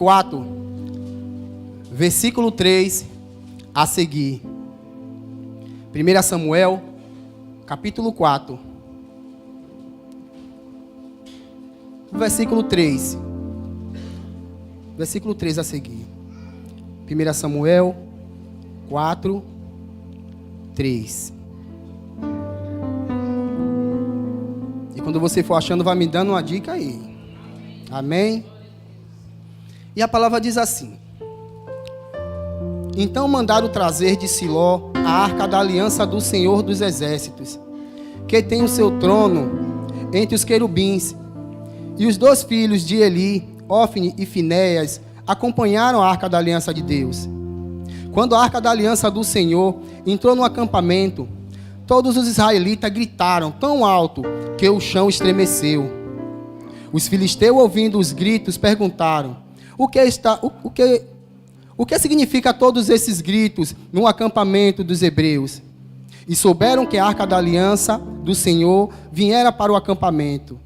4, versículo 3 a seguir. 1 Samuel, capítulo 4, versículo 3. Versículo 3 a seguir. 1 Samuel 4, 3. E quando você for achando, vai me dando uma dica aí. Amém? E a palavra diz assim: então mandaram trazer de Siló a arca da aliança do Senhor dos Exércitos, que tem o seu trono entre os querubins. E os 2 filhos de Eli, Ofni e Finéias, acompanharam a arca da aliança de Deus. Quando a arca da aliança do Senhor entrou no acampamento, todos os israelitas gritaram tão alto que o chão estremeceu. Os filisteus, ouvindo os gritos, perguntaram: o que significa todos esses gritos no acampamento dos hebreus? E souberam que a arca da aliança do Senhor viera para o acampamento.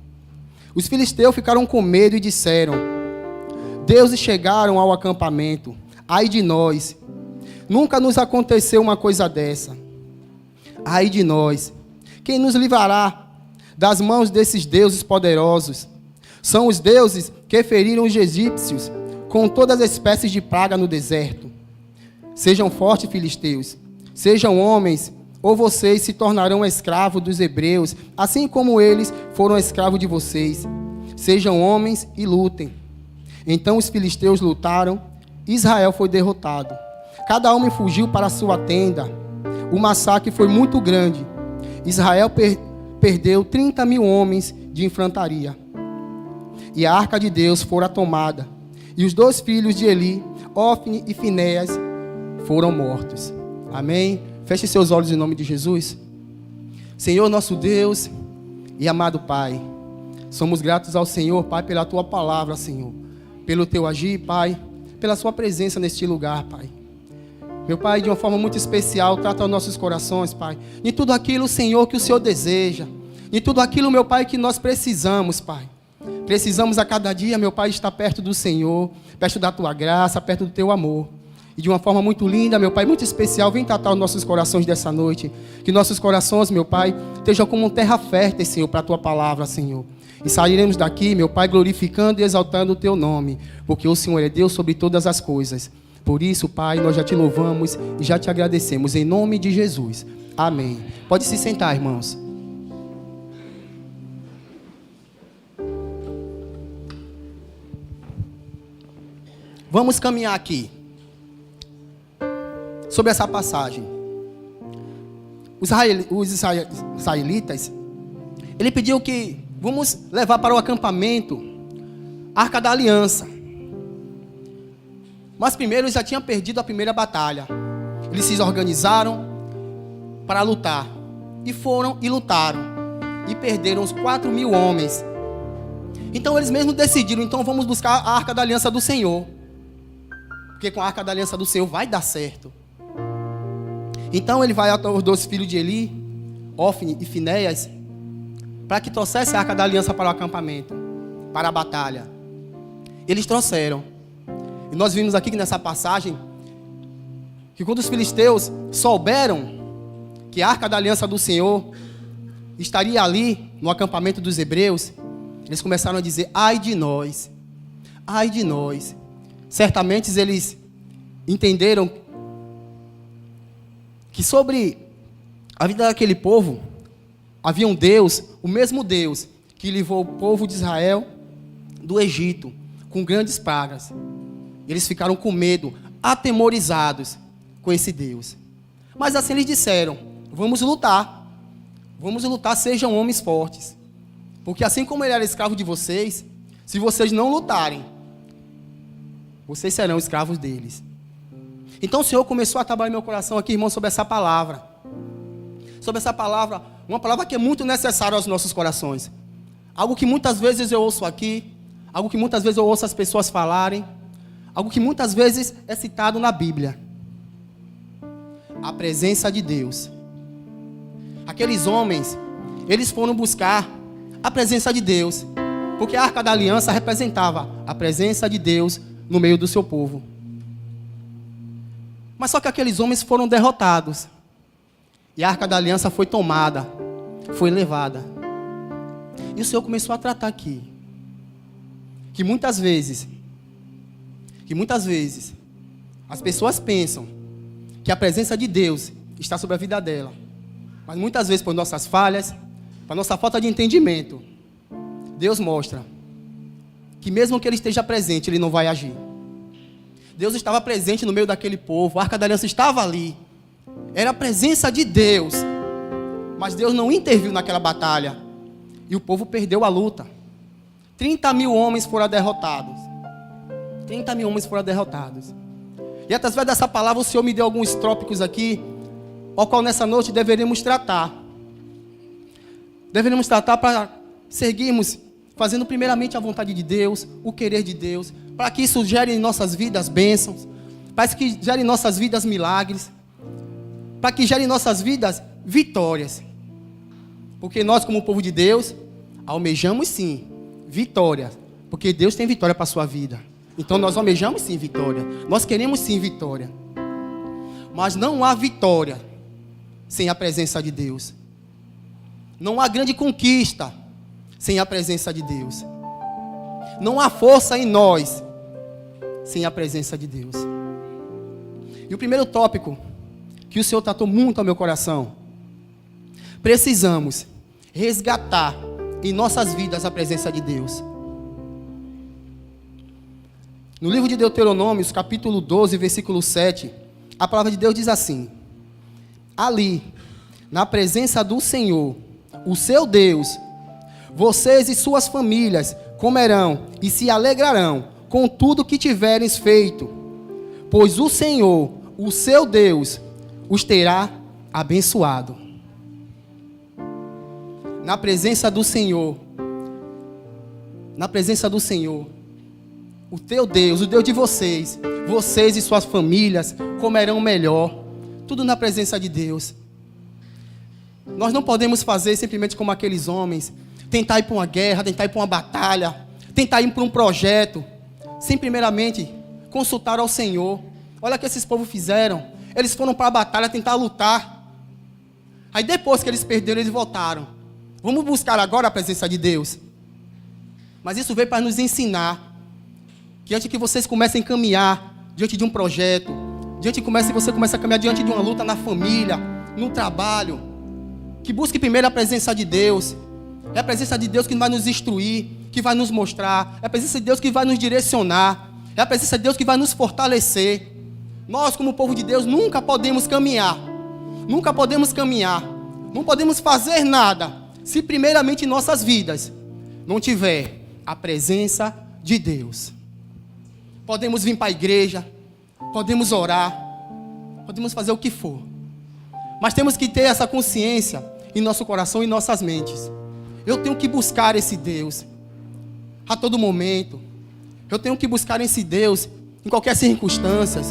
Os filisteus ficaram com medo e disseram: deuses chegaram ao acampamento. Ai de nós! Nunca nos aconteceu uma coisa dessa. Ai de nós! Quem nos livrará das mãos desses deuses poderosos? São os deuses que feriram os egípcios com todas as espécies de praga no deserto. Sejam fortes, filisteus, sejam homens, ou vocês se tornarão escravos dos hebreus, assim como eles foram escravos de vocês. Sejam homens e lutem. Então os filisteus lutaram, Israel foi derrotado. Cada homem fugiu para a sua tenda. O massacre foi muito grande. Israel perdeu 30.000 homens de infantaria. E a arca de Deus fora tomada. E os 2 filhos de Eli, Ofni e Finéias, foram mortos. Amém? Feche seus olhos em nome de Jesus. Senhor, nosso Deus e amado Pai, somos gratos ao Senhor, Pai, pela Tua palavra, Senhor. Pelo Teu agir, Pai, pela Sua presença neste lugar, Pai. Meu Pai, de uma forma muito especial, trata os nossos corações, Pai. De tudo aquilo, Senhor, que o Senhor deseja. De tudo aquilo, meu Pai, que nós precisamos, Pai. Precisamos a cada dia, meu Pai, estar perto do Senhor, perto da Tua graça, perto do Teu amor. E de uma forma muito linda, meu Pai, muito especial, vem tratar os nossos corações dessa noite. Que nossos corações, meu Pai, estejam como terra fértil, Senhor, para a Tua palavra, Senhor. E sairemos daqui, meu Pai, glorificando e exaltando o Teu nome, porque o Senhor é Deus sobre todas as coisas. Por isso, Pai, nós já Te louvamos e já Te agradecemos, em nome de Jesus. Amém. Pode se sentar, irmãos. Vamos caminhar aqui sobre essa passagem. Os israelitas, ele pediu que vamos levar para o acampamento a Arca da Aliança. Mas primeiro eles já tinham perdido a primeira batalha. Eles se organizaram para lutar. E foram e lutaram. E perderam os 4.000 homens. Então eles mesmos decidiram, então vamos buscar a Arca da Aliança do Senhor. Porque com a Arca da Aliança do Senhor vai dar certo. Então ele vai até os 2 filhos de Eli, Ofni e Finéias, para que trouxesse a Arca da Aliança para o acampamento, para a batalha. Eles trouxeram. E nós vimos aqui nessa passagem, que quando os filisteus souberam que a Arca da Aliança do Senhor estaria ali, no acampamento dos hebreus, eles começaram a dizer: ai de nós, ai de nós. Certamente eles entenderam que sobre a vida daquele povo havia um Deus, o mesmo Deus que livrou o povo de Israel do Egito com grandes pragas. Eles ficaram com medo, atemorizados com esse Deus. Mas assim eles disseram: vamos lutar, sejam homens fortes. Porque assim como ele era escravo de vocês, se vocês não lutarem, vocês serão escravos deles. Então o Senhor começou a trabalhar no meu coração aqui, irmão, sobre essa palavra. Sobre essa palavra, uma palavra que é muito necessária aos nossos corações. Algo que muitas vezes eu ouço aqui, algo que muitas vezes eu ouço as pessoas falarem, algo que muitas vezes é citado na Bíblia. A presença de Deus. Aqueles homens, eles foram buscar a presença de Deus, porque a Arca da Aliança representava a presença de Deus no meio do seu povo. Mas só que aqueles homens foram derrotados. E a Arca da Aliança foi tomada, foi levada. E o Senhor começou a tratar aqui. Que muitas vezes, as pessoas pensam que a presença de Deus está sobre a vida dela. Mas muitas vezes, por nossas falhas, por nossa falta de entendimento, Deus mostra que mesmo que Ele esteja presente, Ele não vai agir. Deus estava presente no meio daquele povo, a Arca da Aliança estava ali. Era a presença de Deus. Mas Deus não interviu naquela batalha. E o povo perdeu a luta. 30 mil homens foram derrotados. 30 mil homens foram derrotados. E através dessa palavra o Senhor me deu alguns tópicos aqui, ao qual nessa noite deveríamos tratar. Deveríamos tratar para seguirmos fazendo primeiramente a vontade de Deus, o querer de Deus, para que isso gere em nossas vidas bênçãos, para que gere em nossas vidas milagres, para que gere em nossas vidas vitórias. Porque nós, como povo de Deus, almejamos sim vitória, porque Deus tem vitória para a sua vida. Então nós almejamos sim vitória, nós queremos sim vitória. Mas não há vitória sem a presença de Deus. Não há grande conquista sem a presença de Deus. Não há força em nós sem a presença de Deus. E o primeiro tópico que o Senhor tratou muito ao meu coração: precisamos resgatar em nossas vidas a presença de Deus. No livro de Deuteronômios, capítulo 12, versículo 7, a palavra de Deus diz assim: ali, na presença do Senhor, o seu Deus, vocês e suas famílias comerão e se alegrarão com tudo que tiveres feito, pois o Senhor, o seu Deus, os terá abençoado. Na presença do Senhor, o teu Deus, o Deus de vocês, vocês e suas famílias comerão melhor, tudo na presença de Deus. Nós não podemos fazer simplesmente como aqueles homens, tentar ir para uma guerra, tentar ir para uma batalha, tentar ir para um projeto, sem primeiramente consultar ao Senhor. Olha o que esses povos fizeram. Eles foram para a batalha tentar lutar. Aí depois que eles perderam, eles voltaram. Vamos buscar agora a presença de Deus. Mas isso veio para nos ensinar que antes que vocês comecem a caminhar diante de um projeto, você começa a caminhar diante de uma luta na família, no trabalho, que busque primeiro a presença de Deus. É a presença de Deus que vai nos instruir, que vai nos mostrar. É a presença de Deus que vai nos direcionar. É a presença de Deus que vai nos fortalecer. Nós, como povo de Deus, nunca podemos caminhar. Não podemos fazer nada se primeiramente em nossas vidas não tiver a presença de Deus. Podemos vir para a igreja, podemos orar, podemos fazer o que for. Mas temos que ter essa consciência em nosso coração e em nossas mentes. Eu tenho que buscar esse Deus a todo momento. Eu tenho que buscar esse Deus em qualquer circunstância.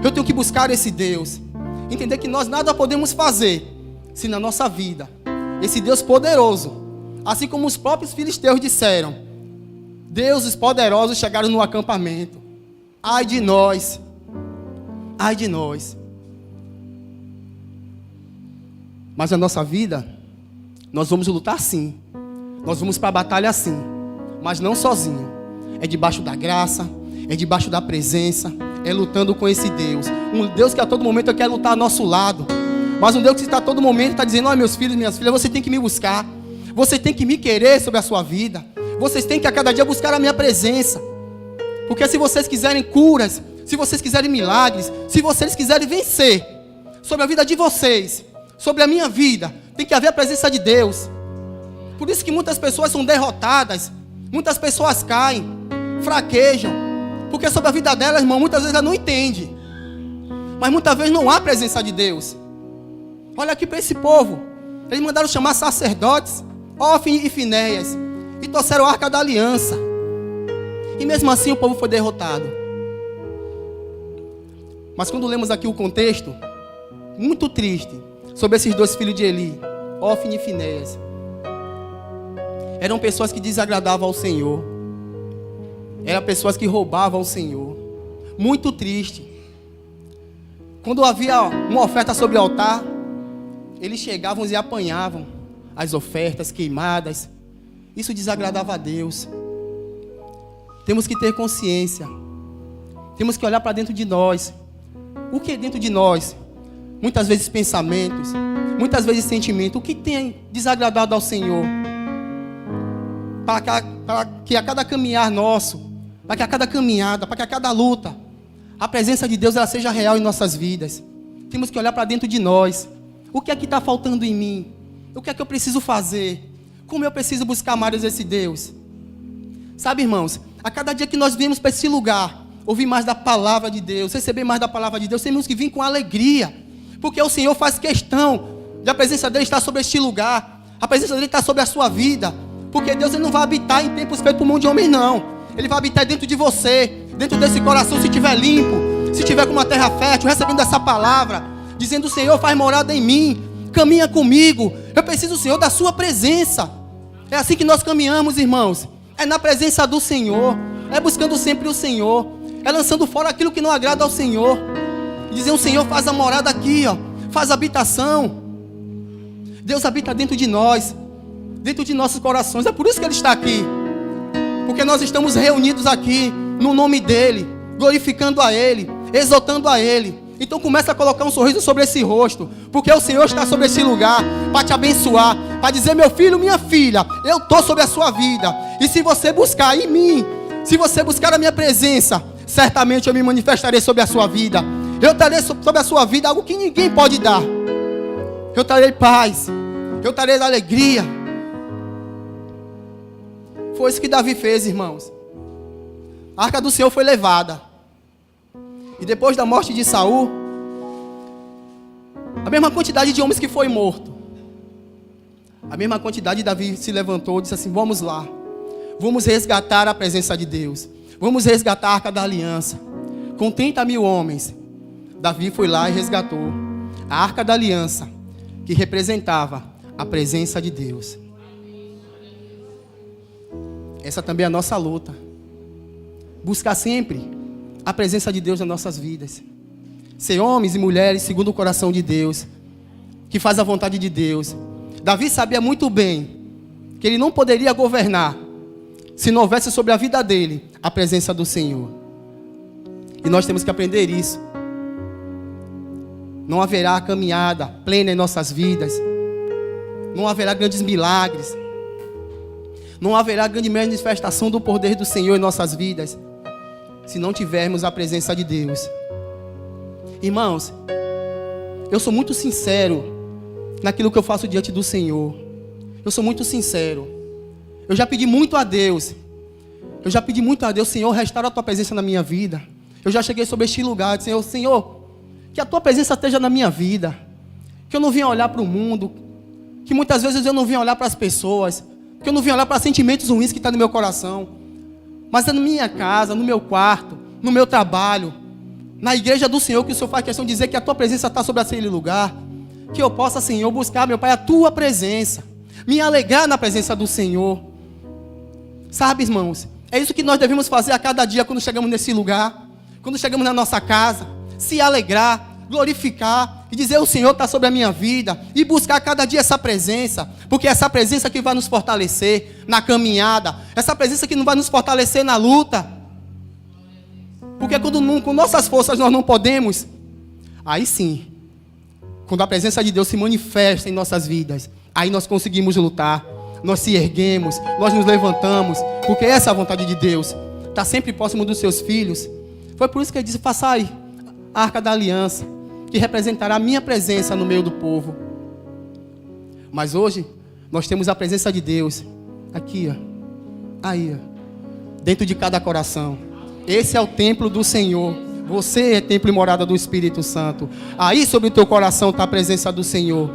Eu tenho que buscar esse Deus. Entender que nós nada podemos fazer se na nossa vida esse Deus poderoso, assim como os próprios filisteus disseram, deuses poderosos chegaram no acampamento. Ai de nós. Ai de nós. Mas na nossa vida, nós vamos lutar sim. Nós vamos para a batalha sim. Mas não sozinho. É debaixo da graça, é debaixo da presença, é lutando com esse Deus. Um Deus que a todo momento quer lutar ao nosso lado. Mas um Deus que está a todo momento está dizendo: olha, meus filhos, minhas filhas, você tem que me buscar. Você tem que me querer sobre a sua vida. Vocês têm que a cada dia buscar a minha presença. Porque se vocês quiserem curas, se vocês quiserem milagres, se vocês quiserem vencer sobre a vida de vocês, sobre a minha vida, tem que haver a presença de Deus. Por isso que muitas pessoas são derrotadas, muitas pessoas caem, fraquejam, porque sobre a vida delas, irmão, muitas vezes ela não entende. Mas muitas vezes não há presença de Deus. Olha aqui para esse povo. Eles mandaram chamar sacerdotes, Ofni e Finéias, e trouxeram a Arca da Aliança. E mesmo assim o povo foi derrotado. Mas quando lemos aqui o contexto, muito triste, sobre esses dois filhos de Eli, Ofni e Finéias, eram pessoas que desagradavam ao Senhor. Eram pessoas que roubavam ao Senhor. muito triste. Quando havia uma oferta sobre o altar, eles chegavam e apanhavam as ofertas queimadas. Isso desagradava a Deus. Temos que ter consciência. Temos que olhar para dentro de nós. O que é dentro de nós? Muitas vezes pensamentos, muitas vezes sentimentos. O que tem desagradado ao Senhor? Para que a cada caminhar nosso, para que a cada caminhada, para que a cada luta, a presença de Deus ela seja real em nossas vidas. Temos que olhar para dentro de nós. O que é que está faltando em mim? O que é que eu preciso fazer? Como eu preciso buscar mais esse Deus? Sabe, irmãos, a cada dia que nós viemos para esse lugar, ouvir mais da palavra de Deus, receber mais da palavra de Deus, temos que vir com alegria, porque o Senhor faz questão de a presença dEle estar sobre este lugar, a presença dEle está sobre a sua vida, porque Deus ele não vai habitar em templos feitos por mão de homens, não. Ele vai habitar dentro de você, dentro desse coração, se estiver limpo, se estiver com uma terra fértil, recebendo essa palavra, dizendo: Senhor, faz morada em mim, caminha comigo, eu preciso, Senhor, da sua presença. É assim que nós caminhamos, irmãos, é na presença do Senhor, é buscando sempre o Senhor, é lançando fora aquilo que não agrada ao Senhor, dizendo: Senhor, faz a morada aqui, ó, faz a habitação. Deus habita dentro de nós, dentro de nossos corações. É por isso que Ele está aqui, porque nós estamos reunidos aqui no nome dEle, glorificando a Ele, exaltando a Ele. Então começa a colocar um sorriso sobre esse rosto, porque o Senhor está sobre esse lugar para te abençoar, para dizer: meu filho, minha filha, eu estou sobre a sua vida. E se você buscar em mim, se você buscar a minha presença, certamente eu me manifestarei sobre a sua vida. Eu trarei sobre a sua vida algo que ninguém pode dar. Eu trarei paz, eu trarei alegria. Foi isso que Davi fez, irmãos. A arca do Senhor foi levada. E depois da morte de Saul, a mesma quantidade de homens que foi morto, a mesma quantidade, Davi se levantou e disse assim: vamos lá, vamos resgatar a presença de Deus, vamos resgatar a arca da aliança. Com 30.000 homens, Davi foi lá e resgatou a arca da aliança, que representava a presença de Deus. Essa também é a nossa luta, buscar sempre a presença de Deus nas nossas vidas, ser homens e mulheres segundo o coração de Deus, que faz a vontade de Deus. Davi sabia muito bem que ele não poderia governar se não houvesse sobre a vida dele a presença do Senhor. E nós temos que aprender isso. Não haverá caminhada plena em nossas vidas, não haverá grandes milagres, não haverá grande manifestação do poder do Senhor em nossas vidas, se não tivermos a presença de Deus. Irmãos, eu sou muito sincero naquilo que eu faço diante do Senhor. Eu sou muito sincero. Eu já pedi muito a Deus. Senhor, restaura a tua presença na minha vida. Eu já cheguei sobre este lugar, disse: Senhor, que a tua presença esteja na minha vida. Que eu não venha olhar para o mundo, que muitas vezes eu não venha olhar para as pessoas, que eu não venha olhar para sentimentos ruins que estão no meu coração. Mas é na minha casa, no meu quarto, no meu trabalho, na igreja do Senhor, que o Senhor faz questão de dizer que a tua presença está sobre aquele lugar. Que eu possa, Senhor, buscar, meu Pai, a tua presença, me alegrar na presença do Senhor. Sabe, irmãos, é isso que nós devemos fazer a cada dia quando chegamos nesse lugar, quando chegamos na nossa casa, se alegrar, glorificar e dizer: o Senhor está sobre a minha vida, e buscar cada dia essa presença, porque é essa presença que vai nos fortalecer na caminhada, essa presença que não vai nos fortalecer na luta, porque quando com nossas forças nós não podemos, aí sim, quando a presença de Deus se manifesta em nossas vidas, aí nós conseguimos lutar, nós se erguemos, nós nos levantamos, porque essa é a vontade de Deus, está sempre próximo dos seus filhos. Foi por isso que Ele disse: façai a arca da aliança, que representará a minha presença no meio do povo. Mas hoje, nós temos a presença de Deus aqui, ó, aí, ó, dentro de cada coração. Esse é o templo do Senhor. Você é templo e morada do Espírito Santo. Aí sobre o teu coração está a presença do Senhor.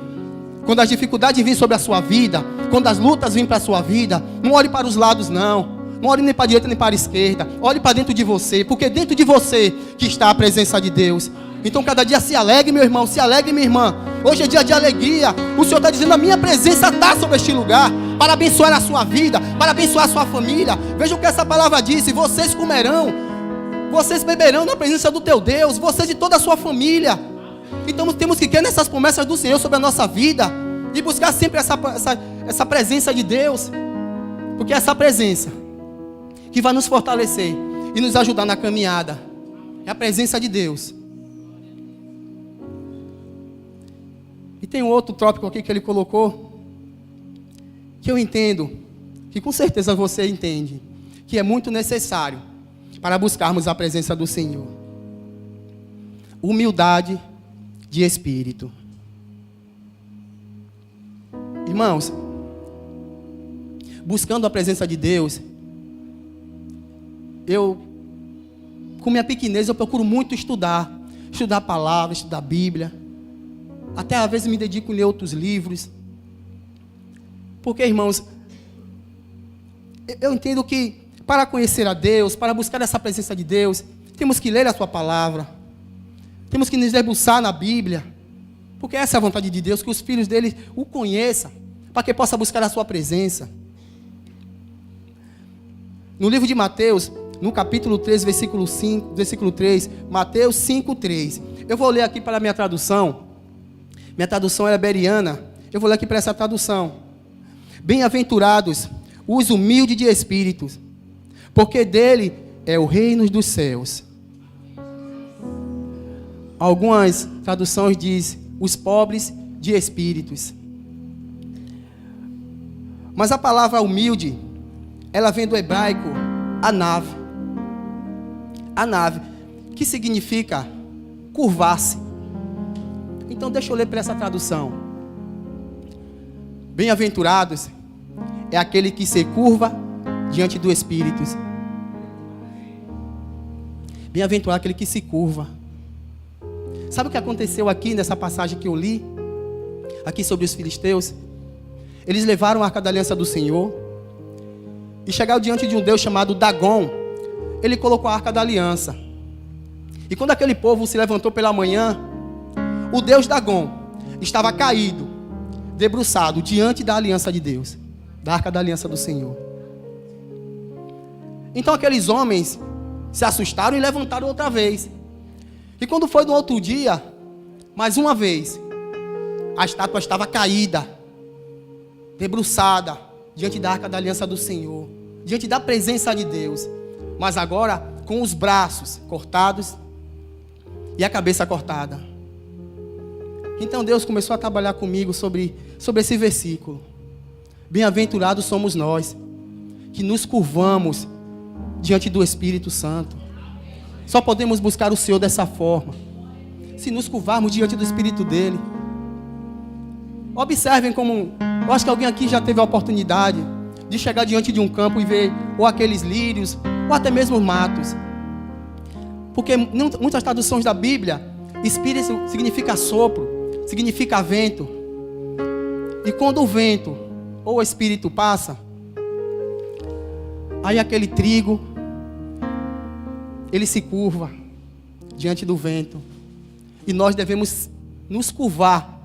Quando as dificuldades vêm sobre a sua vida, quando as lutas vêm para a sua vida, não olhe para os lados, não. Não olhe nem para a direita nem para a esquerda. Olhe para dentro de você, porque dentro de você que está a presença de Deus. Então cada dia se alegre, meu irmão, se alegre, minha irmã. Hoje é dia de alegria. O Senhor está dizendo: a minha presença está sobre este lugar, para abençoar a sua vida, para abençoar a sua família. Veja o que essa palavra diz: vocês comerão Vocês beberão na presença do teu Deus, vocês e toda a sua família. Então temos que crer nessas promessas do Senhor sobre a nossa vida e buscar sempre essa presença de Deus, porque é essa presença que vai nos fortalecer e nos ajudar na caminhada. É a presença de Deus. E tem um outro tópico aqui que ele colocou, que eu entendo, que com certeza você entende, que é muito necessário para buscarmos a presença do Senhor. Humildade de espírito. Irmãos, buscando a presença de Deus, com minha pequenez, eu procuro muito estudar a palavra, estudar a Bíblia. Até às vezes me dedico a ler outros livros. Porque, irmãos, eu entendo que para conhecer a Deus, para buscar essa presença de Deus, temos que ler a sua palavra. Temos que nos debruçar na Bíblia. Porque essa é a vontade de Deus, que os filhos dele o conheçam, para que possa buscar a sua presença. No livro de Mateus, no capítulo 3, versículo 3, Mateus 5:3. Eu vou ler aqui para a minha tradução. Minha tradução é bereana. Eu vou ler aqui para essa tradução. Bem-aventurados os humildes de espírito, porque dele é o reino dos céus. Algumas traduções dizem os pobres de espíritos. Mas a palavra humilde, ela vem do hebraico anav. Anav, que significa curvar-se. Então deixa eu ler para essa tradução. Bem-aventurados é aquele que se curva diante do Espírito. Bem-aventurado aquele que se curva. Sabe o que aconteceu aqui nessa passagem que eu li? Aqui sobre os filisteus. Eles levaram a arca da aliança do Senhor e chegaram diante de um Deus chamado Dagon. Ele colocou a arca da aliança. E quando aquele povo se levantou pela manhã, o Deus Dagon estava caído, debruçado diante da aliança de Deus, da arca da aliança do Senhor. Então aqueles homens se assustaram e levantaram outra vez. E quando foi no outro dia, mais uma vez, a estátua estava caída, debruçada diante da arca da aliança do Senhor, diante da presença de Deus, mas agora com os braços cortados e a cabeça cortada. Então Deus começou a trabalhar comigo sobre esse versículo. Bem-aventurados somos nós, que nos curvamos diante do Espírito Santo. Só podemos buscar o Senhor dessa forma, se nos curvarmos diante do Espírito dEle. Observem como, eu acho que alguém aqui já teve a oportunidade de chegar diante de um campo e ver ou aqueles lírios, ou até mesmo matos. Porque muitas traduções da Bíblia, Espírito significa sopro, significa vento. E quando o vento ou o Espírito passa, aí aquele trigo, ele se curva diante do vento. E nós devemos nos curvar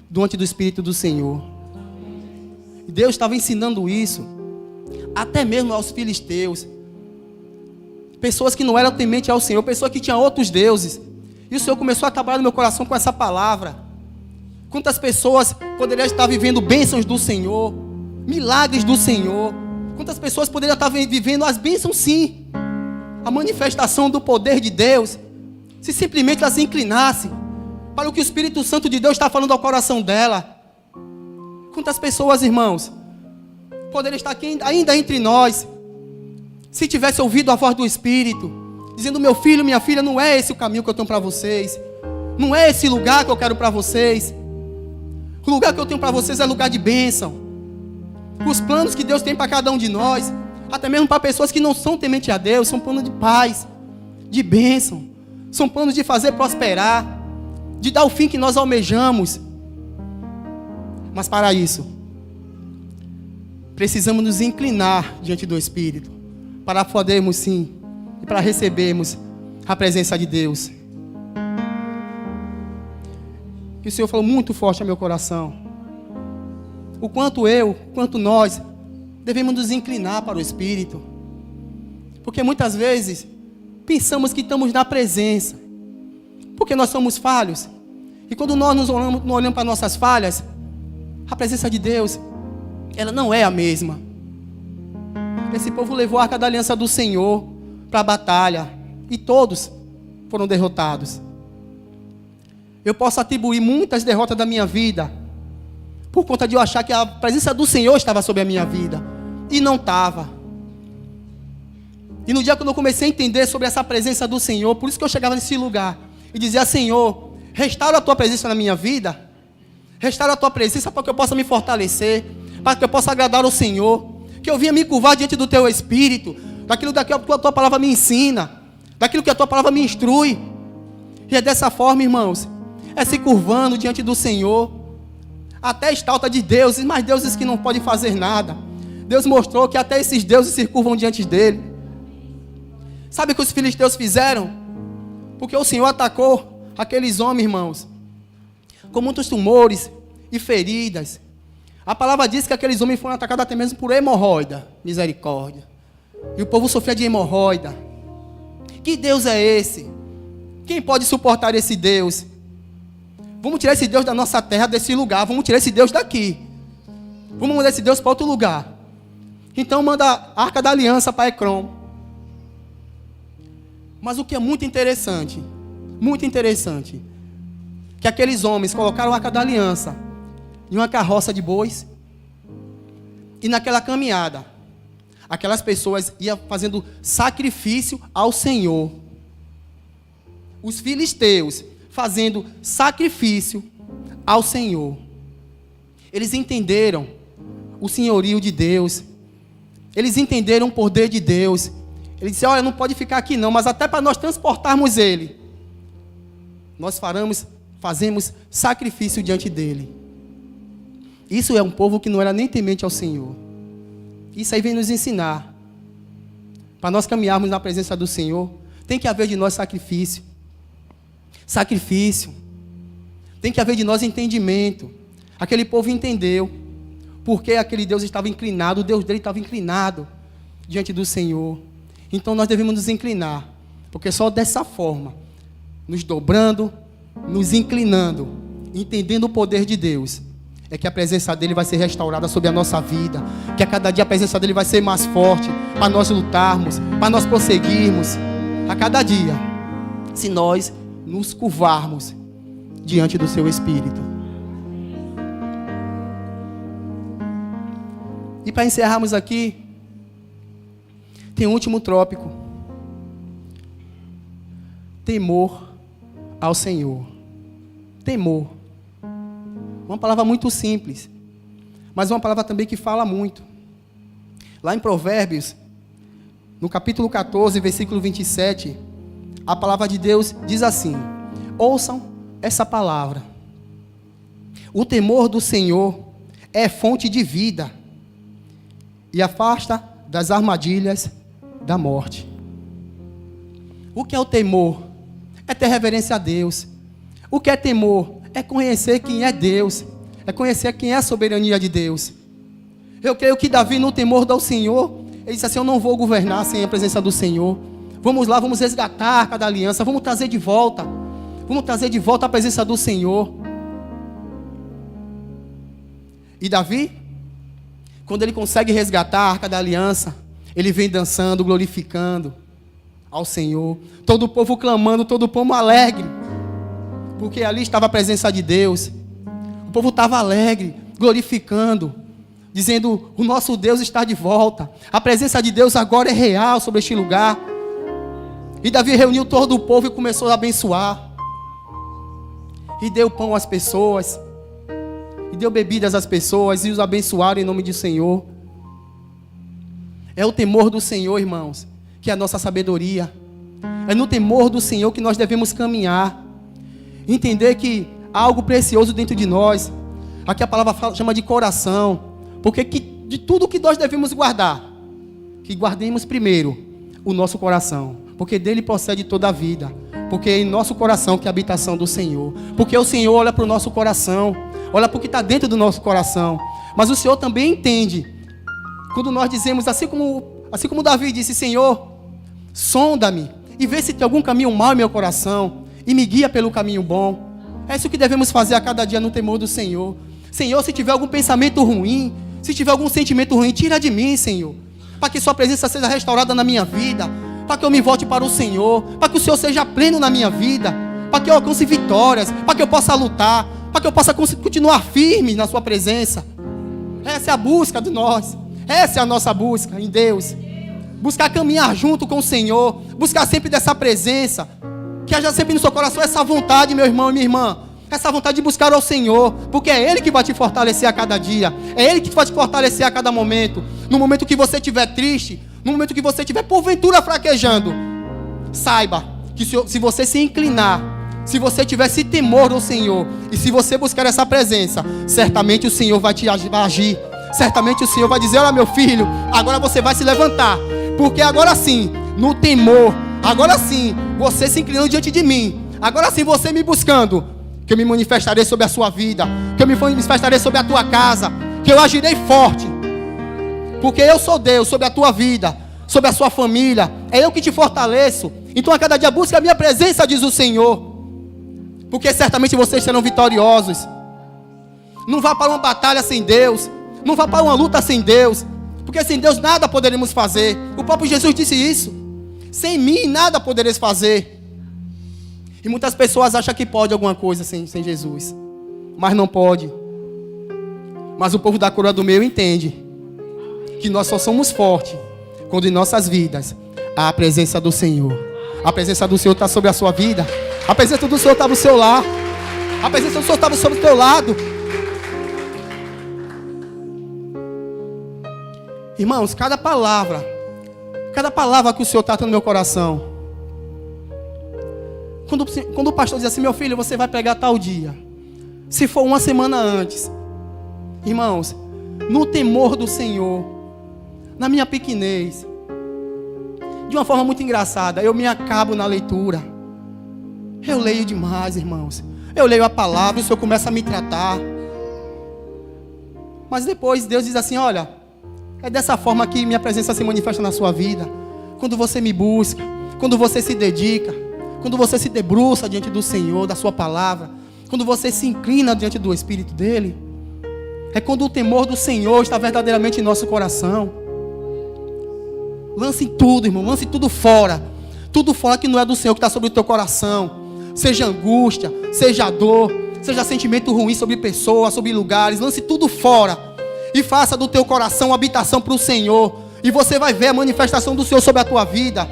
diante do Espírito do Senhor. E Deus estava ensinando isso até mesmo aos filisteus. Pessoas que não eram tementes ao Senhor, pessoas que tinham outros deuses. E o Senhor começou a trabalhar no meu coração com essa palavra. Quantas pessoas poderiam estar vivendo bênçãos do Senhor, milagres do Senhor. Quantas pessoas poderiam estar vivendo as bênçãos, sim, a manifestação do poder de Deus, se simplesmente elas se inclinassem para o que o Espírito Santo de Deus está falando ao coração dela. Quantas pessoas, irmãos, poderiam estar aqui ainda entre nós, se tivesse ouvido a voz do Espírito, dizendo: meu filho, minha filha, não é esse o caminho que eu tenho para vocês, não é esse lugar que eu quero para vocês. O lugar que eu tenho para vocês é lugar de bênção. Os planos que Deus tem para cada um de nós, até mesmo para pessoas que não são tementes a Deus, são planos de paz, de bênção, são planos de fazer prosperar, de dar o fim que nós almejamos. Mas para isso, precisamos nos inclinar diante do Espírito, para podermos sim, e para recebermos a presença de Deus. Que o Senhor falou muito forte ao meu coração. O quanto nós devemos nos inclinar para o Espírito. Porque muitas vezes pensamos que estamos na presença, porque nós somos falhos. E quando nós nos olhamos para nossas falhas, a presença de Deus, ela não é a mesma. Esse povo levou a arca da aliança do Senhor para a batalha, e todos foram derrotados. Eu posso atribuir muitas derrotas da minha vida por conta de eu achar que a presença do Senhor estava sobre a minha vida, e não estava. E no dia que eu comecei a entender sobre essa presença do Senhor, por isso que eu chegava nesse lugar e dizia: Senhor, restaura a tua presença na minha vida, restaura a tua presença para que eu possa me fortalecer, para que eu possa agradar ao Senhor, que eu vinha me curvar diante do teu Espírito, daquilo que a tua palavra me ensina, daquilo que a tua palavra me instrui. E é dessa forma, irmãos, é se curvando diante do Senhor, até estalta de deuses, mas deuses que não podem fazer nada. Deus mostrou que até esses deuses se curvam diante dele. Sabe o que os filisteus fizeram? Porque o Senhor atacou aqueles homens, irmãos, com muitos tumores e feridas. A palavra diz que aqueles homens foram atacados até mesmo por hemorroida. Misericórdia. E o povo sofria de hemorroida. Que Deus é esse? Quem pode suportar esse Deus? Vamos tirar esse Deus da nossa terra, desse lugar. Vamos tirar esse Deus daqui. Vamos mandar esse Deus para outro lugar. Então manda a arca da aliança para Ecrom. Mas o que é muito interessante, que aqueles homens colocaram a arca da aliança em uma carroça de bois, e naquela caminhada, aquelas pessoas iam fazendo sacrifício ao Senhor. Os filisteus fazendo sacrifício ao Senhor. Eles entenderam o senhorio de Deus, eles entenderam o poder de Deus. Ele disse: olha, não pode ficar aqui não, mas até para nós transportarmos ele, nós fazemos sacrifício diante dele. Isso é um povo que não era nem temente ao Senhor. Isso aí vem nos ensinar. Para nós caminharmos na presença do Senhor, tem que haver de nós sacrifício. Sacrifício. Tem que haver de nós entendimento. Aquele povo entendeu porque aquele Deus estava inclinado, o Deus dele estava inclinado diante do Senhor. Então nós devemos nos inclinar, porque só dessa forma, nos dobrando, nos inclinando, entendendo o poder de Deus, é que a presença dele vai ser restaurada sobre a nossa vida, que a cada dia a presença dele vai ser mais forte, para nós lutarmos, para nós prosseguirmos, a cada dia, se nós nos curvarmos diante do seu Espírito. E para encerrarmos aqui, tem um último tópico: temor ao Senhor. Temor. Uma palavra muito simples, mas uma palavra também que fala muito. Lá em Provérbios, no capítulo 14, versículo 27, a palavra de Deus diz assim: ouçam essa palavra. O temor do Senhor é fonte de vida e afasta das armadilhas da morte. O que é o temor? É ter reverência a Deus. O que é temor? É conhecer quem é Deus, é conhecer quem é a soberania de Deus. Eu creio que Davi, no temor do Senhor, ele disse assim: eu não vou governar sem a presença do Senhor. Vamos lá, vamos resgatar a arca da aliança, vamos trazer de volta a presença do Senhor. E Davi, quando ele consegue resgatar a arca da aliança, ele vem dançando, glorificando ao Senhor. Todo o povo clamando, todo o povo alegre, porque ali estava a presença de Deus. O povo estava alegre, glorificando, dizendo: o nosso Deus está de volta. A presença de Deus agora é real sobre este lugar. E Davi reuniu todo o povo e começou a abençoar. E deu pão às pessoas, e deu bebidas às pessoas, e os abençoaram em nome do Senhor. É o temor do Senhor, irmãos, que é a nossa sabedoria. É no temor do Senhor que nós devemos caminhar. Entender que há algo precioso dentro de nós. Aqui a palavra chama de coração. Porque de tudo que nós devemos guardar, que guardemos primeiro o nosso coração. Porque dele procede toda a vida. Porque é em nosso coração que é a habitação do Senhor. Porque o Senhor olha para o nosso coração, olha para o que está dentro do nosso coração. Mas o Senhor também entende quando nós dizemos, assim como Davi disse: Senhor, sonda-me e vê se tem algum caminho mau em meu coração e me guia pelo caminho bom. É isso que devemos fazer a cada dia no temor do Senhor. Senhor, se tiver algum pensamento ruim, se tiver algum sentimento ruim, tira de mim, Senhor, para que sua presença seja restaurada na minha vida, para que eu me volte para o Senhor, para que o Senhor seja pleno na minha vida, para que eu alcance vitórias, para que eu possa lutar, para que eu possa continuar firme na sua presença. Essa é a busca de nós, essa é a nossa busca em Deus. Buscar caminhar junto com o Senhor, buscar sempre dessa presença, que haja sempre no seu coração essa vontade, meu irmão e minha irmã, essa vontade de buscar ao Senhor, porque é Ele que vai te fortalecer a cada dia, é Ele que vai te fortalecer a cada momento. No momento que você estiver triste, no momento que você estiver porventura fraquejando, saiba que se você se inclinar, se você tiver esse temor do Senhor, e se você buscar essa presença, certamente o Senhor vai te agir, certamente o Senhor vai dizer: olha, meu filho, agora você vai se levantar, porque agora sim, no temor, agora sim, você se inclinando diante de mim, agora sim você me buscando, que eu me manifestarei sobre a sua vida, que eu me manifestarei sobre a tua casa, que eu agirei forte, porque eu sou Deus sobre a tua vida, sobre a sua família, é eu que te fortaleço. Então a cada dia busca a minha presença, diz o Senhor, porque certamente vocês serão vitoriosos. Não vá para uma batalha sem Deus, não vá para uma luta sem Deus, porque sem Deus nada poderemos fazer. O próprio Jesus disse isso: sem mim nada podereis fazer. E muitas pessoas acham que pode alguma coisa sem Jesus, mas não pode. Mas o povo da coroa do meio entende que nós só somos fortes quando em nossas vidas há a presença do Senhor. A presença do Senhor está sobre a sua vida, a presença do Senhor está no seu lar, a presença do Senhor está sobre o teu lado. Irmãos, cada palavra que o Senhor trata no meu coração, quando o pastor diz assim: meu filho, você vai pregar tal dia, se for uma semana antes, irmãos, no temor do Senhor, na minha pequenez, de uma forma muito engraçada, eu me acabo na leitura. Eu leio demais, irmãos. Eu leio a palavra, o Senhor começa a me tratar. Mas depois Deus diz assim: olha, é dessa forma que minha presença se manifesta na sua vida. Quando você me busca, quando você se dedica, quando você se debruça diante do Senhor, da sua palavra, quando você se inclina diante do Espírito dEle, é quando o temor do Senhor está verdadeiramente em nosso coração. Lance tudo, irmão, lance tudo fora que não é do Senhor, que está sobre o teu coração. Seja angústia, seja dor, seja sentimento ruim sobre pessoas, sobre lugares, lance tudo fora e faça do teu coração uma habitação para o Senhor, e você vai ver a manifestação do Senhor sobre a tua vida.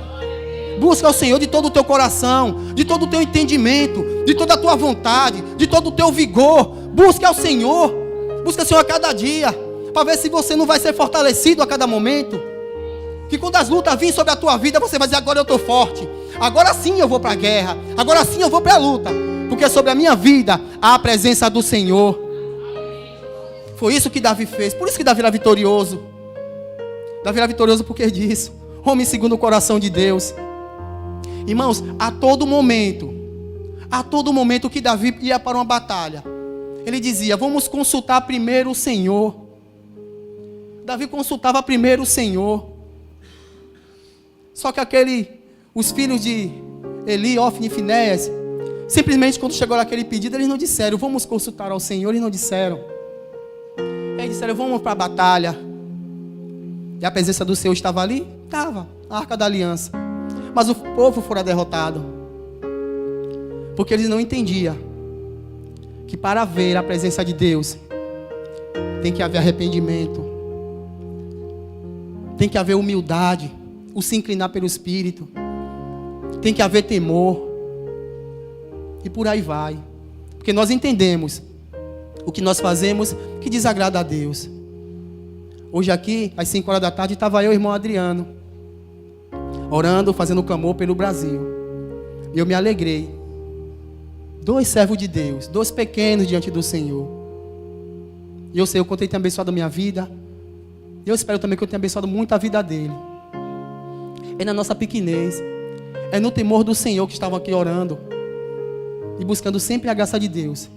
Busca o Senhor de todo o teu coração, de todo o teu entendimento, de toda a tua vontade, de todo o teu vigor. Busca ao Senhor, busca o Senhor a cada dia, para ver se você não vai ser fortalecido a cada momento. Que quando as lutas virem sobre a tua vida, você vai dizer: agora eu estou forte, agora sim eu vou para a guerra, agora sim eu vou para a luta, porque sobre a minha vida há a presença do Senhor. Foi isso que Davi fez, por isso que Davi era vitorioso. Davi era vitorioso porque disso, homem segundo o coração de Deus. Irmãos, a todo momento que Davi ia para uma batalha, ele dizia: vamos consultar primeiro o Senhor. Davi consultava primeiro o Senhor. Só que os filhos de Eli, Ofni e Finéias, simplesmente quando chegou naquele pedido, eles não disseram: vamos consultar ao Senhor, eles não disseram. Eles disseram: vamos para a batalha. E a presença do Senhor estava ali? Estava, a Arca da Aliança. Mas o povo fora derrotado, porque eles não entendiam que para ver a presença de Deus tem que haver arrependimento, tem que haver humildade, o se inclinar pelo Espírito, tem que haver temor, e por aí vai, porque nós entendemos o que nós fazemos que desagrada a Deus. Hoje aqui, às 5 horas da tarde, estava eu e o irmão Adriano, orando, fazendo clamor pelo Brasil, e eu me alegrei. 2 servos de Deus, 2 pequenos diante do Senhor, e eu sei o quanto Ele tem abençoado a minha vida, e eu espero também que eu tenha abençoado muito a vida dele. É na nossa pequenez, é no temor do Senhor que estavam aqui orando, e buscando sempre a graça de Deus,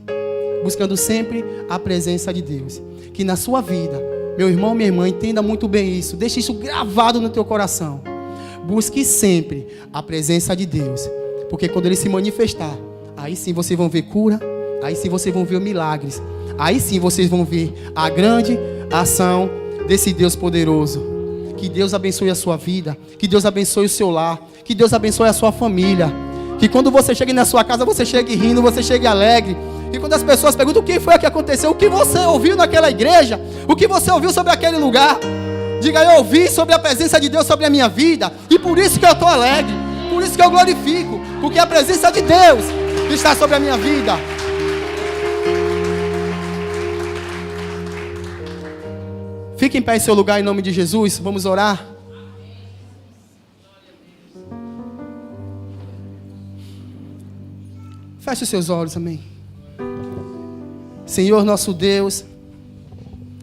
buscando sempre a presença de Deus. Que na sua vida, meu irmão, minha irmã, entenda muito bem isso, deixe isso gravado no teu coração. Busque sempre a presença de Deus. Porque quando Ele se manifestar, aí sim vocês vão ver cura, aí sim vocês vão ver milagres, aí sim vocês vão ver a grande ação desse Deus poderoso. Que Deus abençoe a sua vida, que Deus abençoe o seu lar, que Deus abençoe a sua família. Que quando você chegue na sua casa, você chegue rindo, você chegue alegre. E quando as pessoas perguntam o que foi que aconteceu, o que você ouviu naquela igreja, o que você ouviu sobre aquele lugar, diga: eu ouvi sobre a presença de Deus sobre a minha vida, e por isso que eu estou alegre, por isso que eu glorifico, porque a presença de Deus está sobre a minha vida. Fique em pé em seu lugar em nome de Jesus, vamos orar. Feche os seus olhos, amém. Senhor nosso Deus,